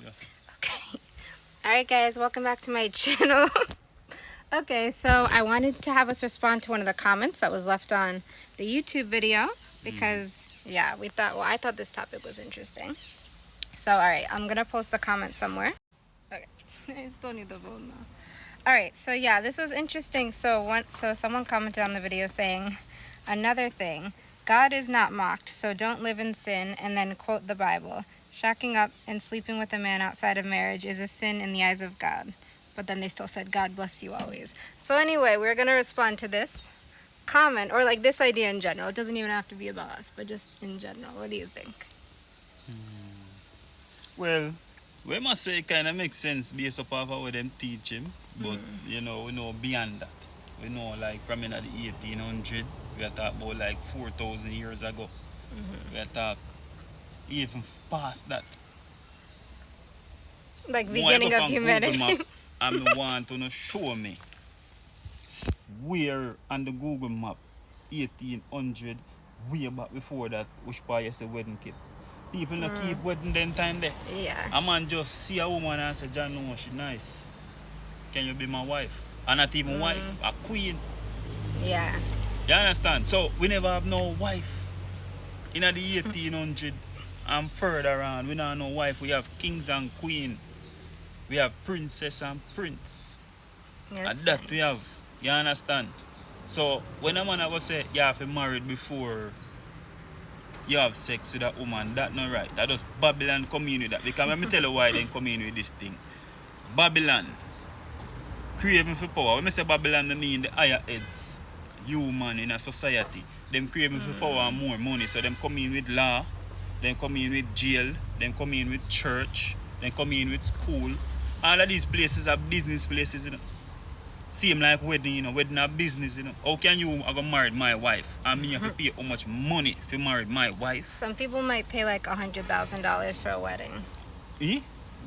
Yes. Okay. Alright guys, welcome back to my channel. Okay, so I wanted to have us respond to one of the comments that was left on the YouTube video because yeah, I thought this topic was interesting. So alright, I'm gonna post the comment somewhere. Okay. I still need the phone now. Alright, so yeah, this was interesting. So someone commented on the video saying another thing. God is not mocked, so don't live in sin, and then quote the Bible. Shacking up and sleeping with a man outside of marriage is a sin in the eyes of God. But then they still said, God bless you always. So anyway, we're going to respond to this comment, or like this idea in general. It doesn't even have to be about us, but just in general. What do you think? Well, we must say it kind of makes sense based upon what them teach him. But, you know, we know beyond that. We know like from in the 1800, we are talking about like 4,000 years ago. We are talking even past that. Like beginning of humanity. Google Map, and want to show me where on the Google map 1800 way back before that which part you say wedding keep. People not keep wedding them time there. Yeah. A man just see a woman and say, John, no, she nice. Can you be my wife? And not even wife, a queen. Yeah. You understand? So we never have no wife. In the 1800 and further on, we don't have no wife. We have kings and queen. We have princess and prince. Yeah, And that nice. we have. You understand? So when a man ever say you have to marry before you have sex with that woman, that's not right. That just Babylon come in with that. Because let me tell you why they come in with this thing. Babylon craving for power. When I say Babylon, I mean the higher heads, human in a society. Them craving for power and more money. So them come in with law, them come in with jail, them come in with church, them come in with school. All of these places are business places, you know. Same like wedding, you know, wedding a business, you know. How can you go marry my wife and me have to pay how much money to marry my wife? Some people might pay like $100,000 for a wedding. Eh?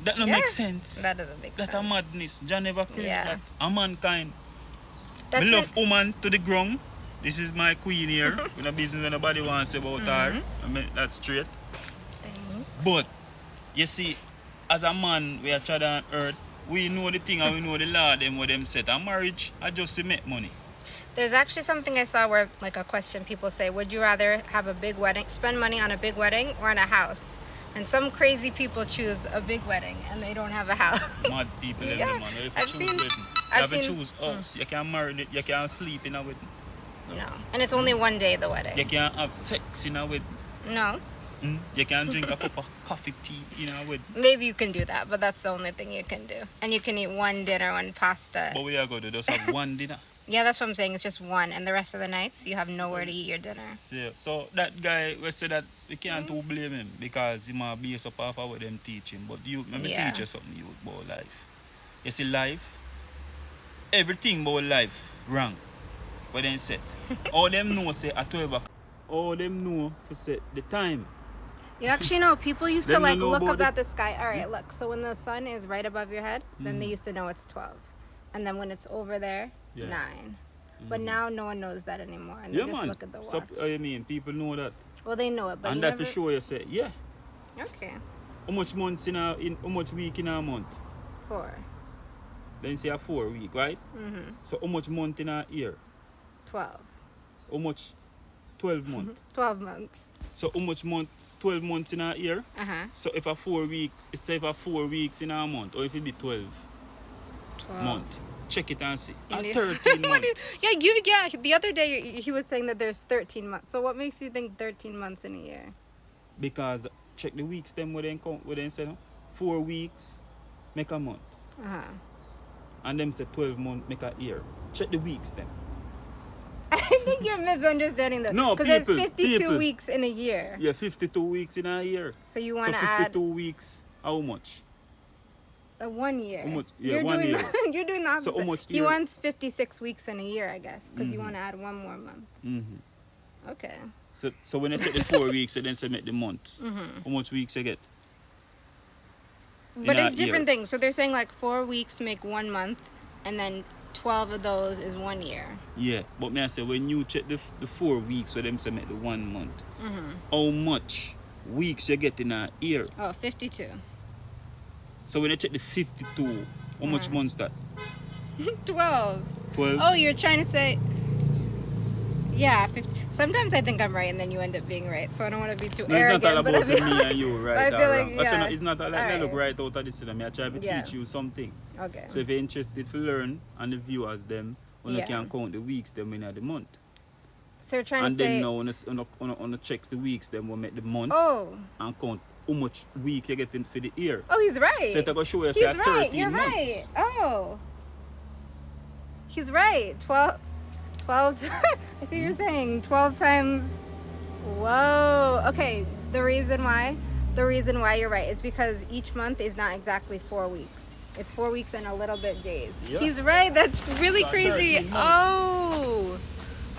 That don't make sense. That doesn't make That's sense. a madness. John never created Yeah. that. A mankind. That's Me love woman to the ground. This is my queen here. We no business when nobody wants to say about her. I mean, that's straight. Thanks. But, you see, as a man, we are tread on earth. We know the thing and we know the law them what them set. A marriage are just to make money. There's actually something I saw where, like a question people say, would you rather have a big wedding, spend money on a big wedding or on a house? And some crazy people choose a big wedding and they don't have a house. Mad people in Yeah, the man. If you I've choose seen- wedding, you I've have to seen- choose house. You can't marry it, you can't sleep in a wedding. No. And it's only one day, the You wedding. can't have sex in a wedding. No. You can't drink a cup of coffee tea in a wedding. Maybe you can do that, but that's the only thing you can do. And you can eat one dinner, one pasta. But we are going to just have one dinner. Yeah, that's what I'm saying. It's just one. And the rest of the nights, you have nowhere to eat your dinner. So that guy, we say that we can't too blame him because he might base up off of what them teach him. But you, let me Yeah. teach you something you about life. You see life, everything about life wrong. What them said. All them know say at 12 o'clock. All them know for set the time. You actually know, people used to Them like don't know look about up it. at the sky. All right, look. So when the sun is right above your head, then they used to know it's 12. And then when it's over there, Yeah. 9. But now no one knows that anymore. And Yeah, they just man. look at the watch. So, I mean, people know that. Well, they know it, but And you that never... for sure you say, yeah. Okay. How much months how much week in a month? 4. Then say a 4 week, right? Mm-hmm. So how much month in a year? 12. How much? 12 months. 12 months. So how much months? 12 months in a year? Uh-huh. So if a 4 weeks, say if a 4 weeks in a month, or if it be 12 12. month, check it and see. A Indeed. 13 What do months. yeah, the other day he was saying that there's 13 months. So what makes you think 13 months in a year? Because check the weeks them where they count, where they say no? 4 weeks make a month. Uh-huh. And them say 12 months make a year. Check the weeks then. I think you're misunderstanding that. No, because there's people, 52 people. weeks in a year. Yeah, 52 weeks in a year. So you So want to add 52 weeks, how much? 1 year. How much? Yeah, You're 1 doing year. you're doing the opposite. So how much He year? wants 56 weeks in a year, I guess, because you want to add 1 more month. Mm-hmm. Okay. So when you take the 4 weeks, you then say make the months. Mm-hmm. How much weeks you get? But In a it's different year. things. So they're saying like 4 weeks make 1 month, and then 12 of those is 1 year. Yeah, but me I say when you check the 4 weeks where them say make the 1 month, how much weeks you get in a year? Oh, 52. So when I check the 52, how much months that? 12. 12? Oh, you're trying to say... Yeah, 50. Sometimes I think I'm right and then you end up being right. So I don't want to be too No, arrogant. it's not all but I about feel me and you, right? I or feel like, wrong. yeah. Actually, it's not like I look Alright. right out of this. I try to Yeah. teach you something. Okay. So if you're interested to learn and the viewers them, you Yeah. can count the weeks them in the month. So you're trying And to say... then now on the checks the weeks them will make the month Oh. and count how much week you get in for the year. Oh, he's right. So it's going to show you He's say right. 13 You're months. right. Oh. He's right. 12. I see what you're saying. 12 times. Whoa. Okay. The reason why you're right is because each month is not exactly 4 weeks. It's 4 weeks and a little bit days. Yeah. He's right. That's really About crazy. 13 months.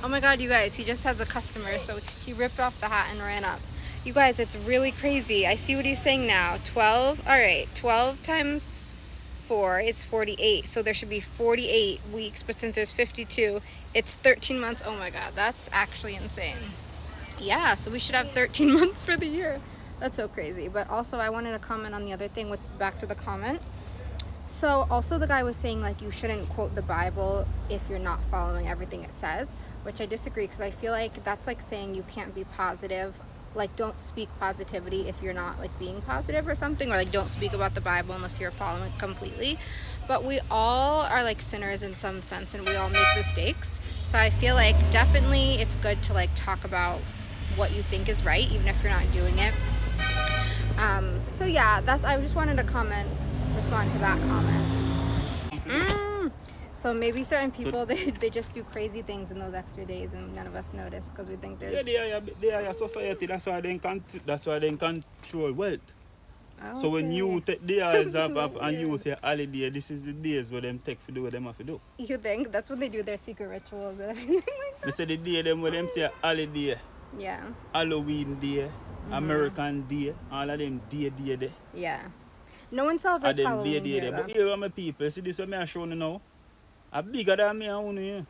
Oh my God, you guys. He just has a customer, so he ripped off the hat and ran up. You guys, it's really crazy. I see what he's saying now. 12. All right. 12 times 4 is 48. So there should be 48 weeks, but since there's 52, it's 13 months. Oh my God, that's actually insane. Yeah, so we should have 13 months for the year. That's so crazy. But also I wanted to comment on the other thing with back to the comment. So also the guy was saying like you shouldn't quote the Bible if you're not following everything it says, which I disagree because I feel like that's like saying you can't be positive. Like don't speak positivity if you're not like being positive or something, or like don't speak about the Bible unless you're following it completely. But we all are like sinners in some sense and we all make mistakes. So I feel like definitely it's good to like talk about what you think is right even if you're not doing it. So yeah, I just wanted to respond to that comment. So maybe certain people they just do crazy things in those extra days and none of us notice because we think there's... Yeah, they are your society. That's why they control wealth. Oh, So when okay. you take the days off and you say holiday, this is the days where them take to do what them have to do. You think? That's when they do their secret rituals and everything like that? They say the day them where them say holiday, Yeah. Halloween day, American day, all of them day. Yeah. No one And celebrates them Halloween here, But though. here are my people. See this what me show you now? A bigger than me and you.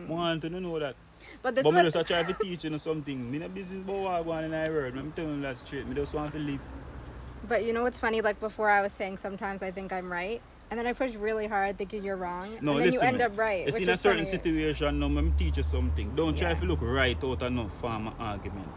Want to know that. But this But me one... just try to teach you something. Me no business about what going in the world. I'm telling you that straight. Me just want to live. But you know what's funny? Like before I was saying sometimes I think I'm right. And then I push really hard thinking you're wrong. No, and then listen, you end man. up right. You see, which in a is certain funny. situation, now, let me teach you something. Don't try Yeah. to look right out of no form of argument.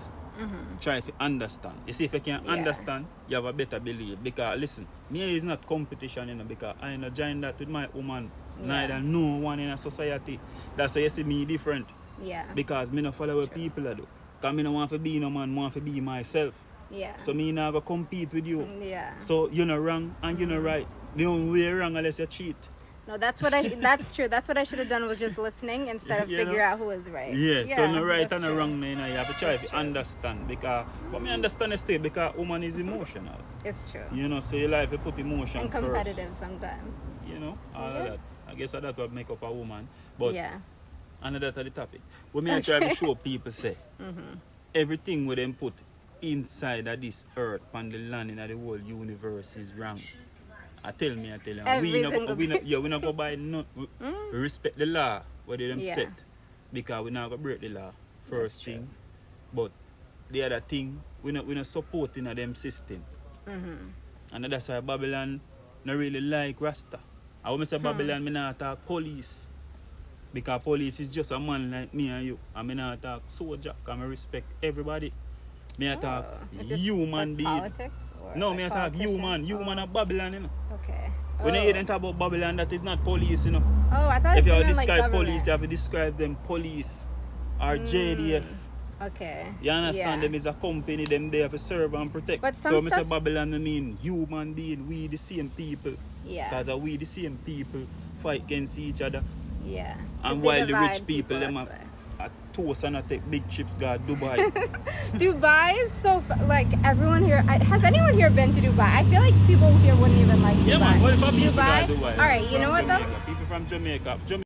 Try to understand. You see, if you can Yeah. understand, you have a better belief. Because, listen, me is not competition, you know, because I not join that with my woman. Yeah. Neither no one in a society. That's why you see me different. Yeah. Because me not follow what people do. Because me no want to be no man, I want to be myself. Yeah. So me not go compete with you. Yeah. So you're not wrong and you're not right. The only way wrong unless you cheat. No, that's true. That's what I should have done was just listening instead of You figure know? out who was right. Yeah, so no right that's and no true. wrong, you know, you have to try That's to true. understand. Because, but me understand still because woman is emotional. It's true. You know, so you like to put emotion And first. competitive sometimes. You know, all Yeah. of that. I guess that would make up a woman. But Yeah. another to the topic. What me I try to show people say, everything with them put inside of this earth and the land in the whole universe is wrong. I tell you. Every We single not go by no. We respect the law what they them Yeah. set. Because we not go break the law. First That's true. thing. But the other thing, we not supporting them system. And that's why Babylon not really like Rasta. I want to say Babylon, me not talk police. Because police is just a man like me and you. And me not talk soldier, because I respect everybody. Me I talk It's just, human like, being. politics or No, like me I talk politician? human of Babylon, you know. Okay. When you hear them talk about Babylon, that is not police, you know. Oh, I thought If you you meant like describe government. police, you have to describe them police or JDF. Okay. You understand? Yeah. Them is a company, them there to serve and protect. But some So me say stuff- Babylon, I mean human being, we the same people. Yeah. Because we the same people fight against each other. Yeah. And They while the rich divide people, them that's are toast and a take big chips, got Dubai. Dubai is so like everyone here. Has anyone here been to Dubai? I feel like people here wouldn't even like Dubai. Yeah, man. What about people Dubai? that Dubai? All right. You know what though? People from Jamaica.